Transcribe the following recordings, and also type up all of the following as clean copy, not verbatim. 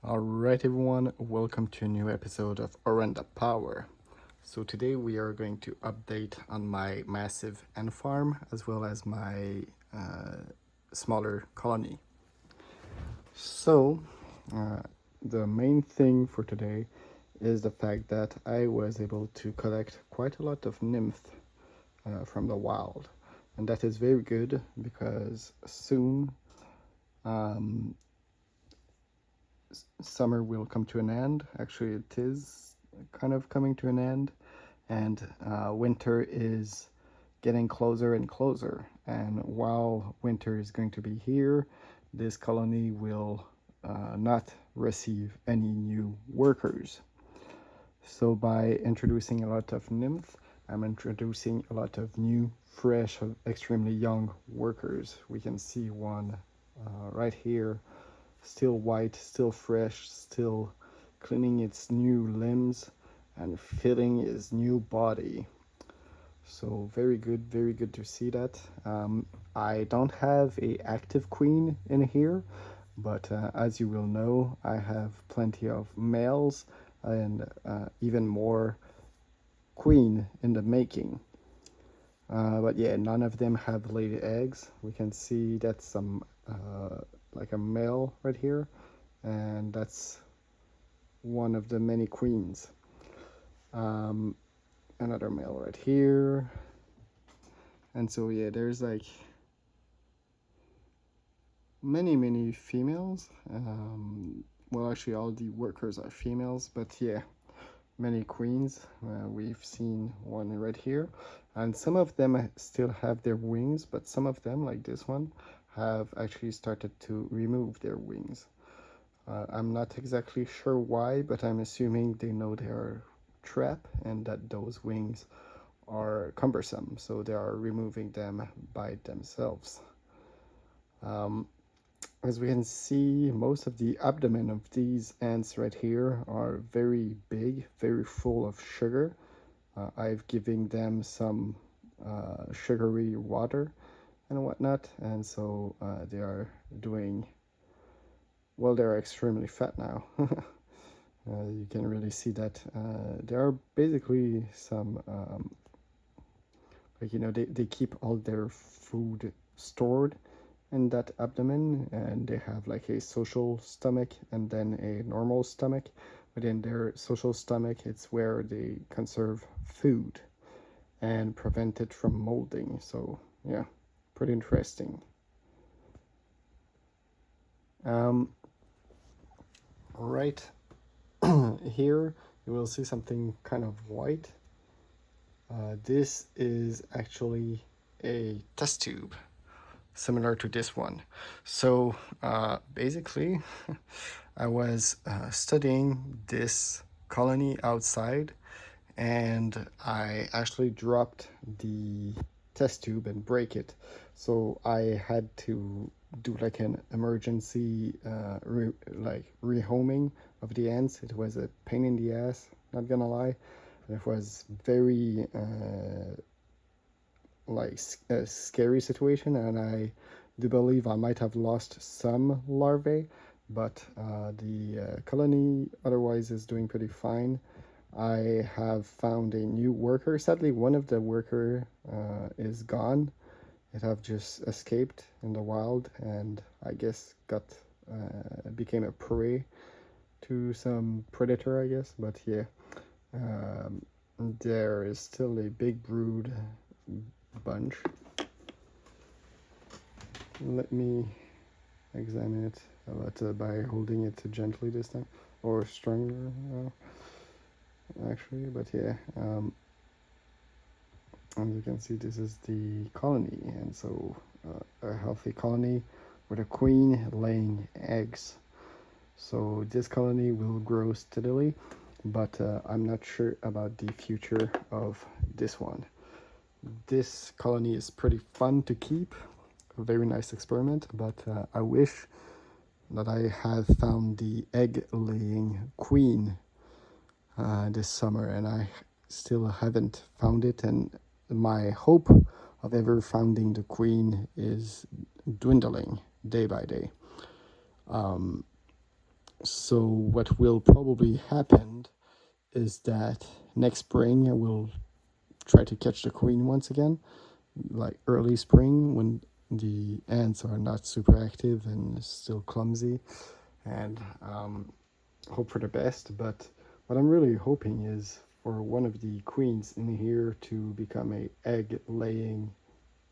Alright everyone, welcome to a new episode of Orenda Power. So today we are going to update on my massive ant farm as well as my smaller colony. So the main thing for today is the fact that I was able to collect quite a lot of nymph from the wild, and that is very good because soon summer will come to an end. Actually, it is kind of coming to an end, and winter is getting closer and closer. And while winter is going to be here, this colony will not receive any new workers. So by introducing a lot of nymph, I'm introducing a lot of new, fresh, extremely young workers. We can see one right here, still white, still fresh, still cleaning its new limbs and filling its new body. So very good to see that. I don't have a active queen in here, but as you will know, I have plenty of males and even more queen in the making. But yeah, none of them have laid eggs. We can see that's some like a male right here, and that's one of the many queens. Another male right here. And so yeah, there's like many females. Well, actually all the workers are females, but yeah, many queens. We've seen one right here, and some of them still have their wings, but some of them, like this one, have actually started to remove their wings. I'm not exactly sure why, but I'm assuming they know they are trapped and that those wings are cumbersome, so they are removing them by themselves. As we can see, most of the abdomen of these ants right here are very big, very full of sugar. I've given them some sugary water and whatnot, and so they are doing well. They're extremely fat now. You can really see that there are basically some like, you know, they keep all their food stored in that abdomen, and they have like a social stomach and then a normal stomach. Within their social stomach, it's where they conserve food and prevent it from molding. So yeah, pretty interesting. Right here you will see something kind of white. This is actually a test tube similar to this one. So basically, I was studying this colony outside, and I actually dropped the test tube and break it. So I had to do like an emergency rehoming of the ants. It was a pain in the ass, not gonna lie. It was very a scary situation, and I do believe I might have lost some larvae, but the colony otherwise is doing pretty fine. I have found a new worker. Sadly, one of the worker is gone. It have just escaped in the wild, and I guess got became a prey to some predator, I guess. But yeah, there is still a big brood bunch. Let me examine it, but by holding it gently this time, or stronger actually. But yeah, as you can see, this is the colony, and so a healthy colony with a queen laying eggs. So this colony will grow steadily, but I'm not sure about the future of this one. This colony is pretty fun to keep, a very nice experiment, but I wish that I had found the egg-laying queen this summer, and I still haven't found it, and my hope of ever finding the queen is dwindling day by day. So what will probably happen is that next spring I will try to catch the queen once again, like early spring when the ants are not super active and still clumsy, and hope for the best. But what I'm really hoping is for one of the queens in here to become a egg laying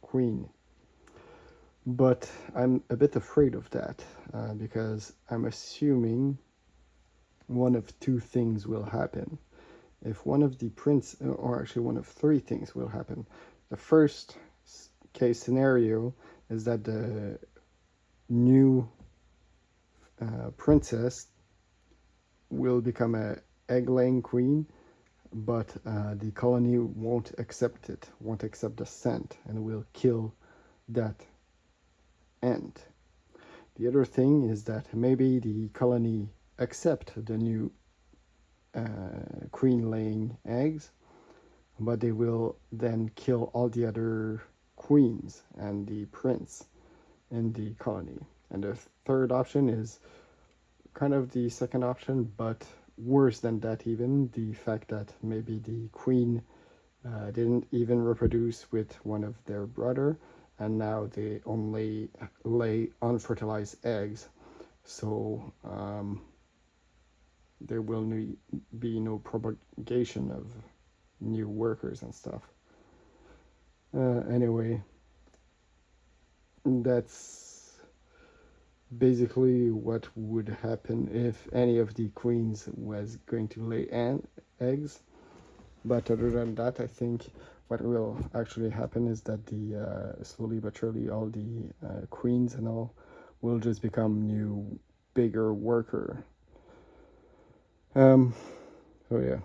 queen. But I'm a bit afraid of that because I'm assuming one of two things will happen. If one of the prince, or actually one of three things will happen. The first case scenario is that the new princess will become a egg-laying queen, but the colony won't accept it, won't accept the scent, and will kill that ant. The other thing is that maybe the colony accept the new queen laying eggs, but they will then kill all the other queens and the prince in the colony. And the third option is kind of the second option, but worse than that, even the fact that maybe the queen didn't even reproduce with one of their brother, and now they only lay unfertilized eggs. So there will be no propagation of new workers and stuff. Anyway, that's basically what would happen if any of the queens was going to lay eggs. But other than that, I think what will actually happen is that the slowly but surely all the queens and all will just become new, bigger worker. So yeah.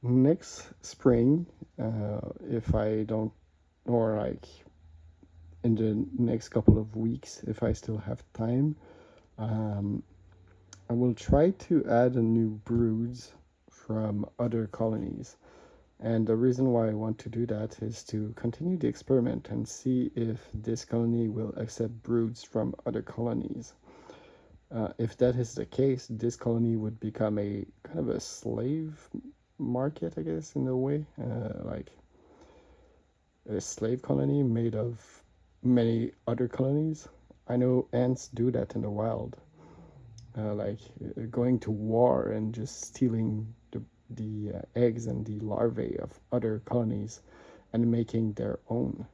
Next spring, if I don't, or like in the next couple of weeks, if I still have time, I will try to add a new broods from other colonies. And the reason why I want to do that is to continue the experiment and see if this colony will accept broods from other colonies. If that is the case, this colony would become a kind of a slave market, I guess, in a way, like a slave colony made of many other colonies. I know ants do that in the wild, like going to war and just stealing the eggs and the larvae of other colonies and making their own.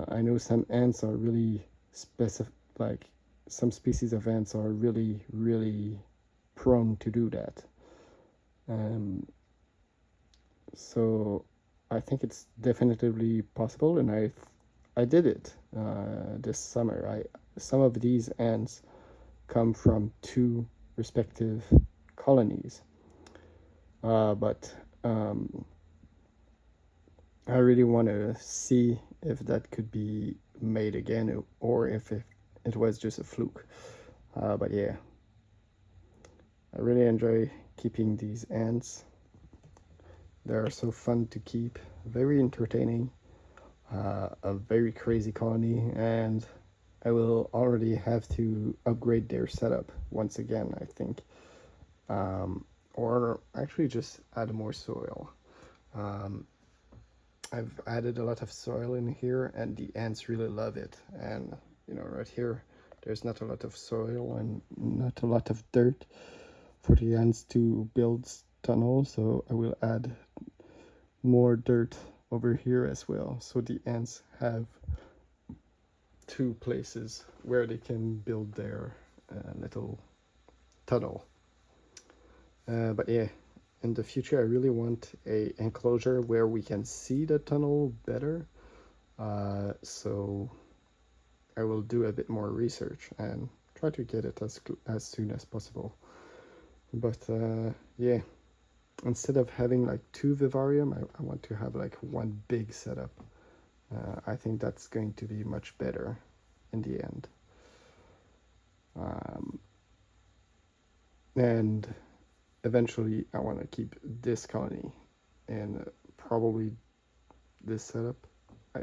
I know some ants are really specific, like some species of ants are really, really prone to do that. So I think it's definitively possible, and I did it this summer. Some of these ants come from two respective colonies, but I really want to see if that could be made again or if it was just a fluke. But yeah, I really enjoy keeping these ants. They are so fun to keep, very entertaining, a very crazy colony, and I will already have to upgrade their setup once again, I think. Or actually just add more soil. I've added a lot of soil in here and the ants really love it. And right here, there's not a lot of soil and not a lot of dirt for the ants to build tunnels. So I will add more dirt over here as well. So the ants have two places where they can build their little tunnel. But yeah, in the future, I really want a enclosure where we can see the tunnel better. So I will do a bit more research and try to get it as soon as possible. But yeah, instead of having like two vivarium, I want to have like one big setup. I think that's going to be much better in the end. And eventually I want to keep this colony and probably this setup.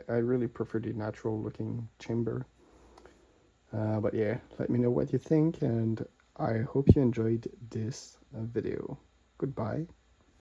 I really prefer the natural looking chamber. But yeah, let me know what you think, and I hope you enjoyed this video. Goodbye.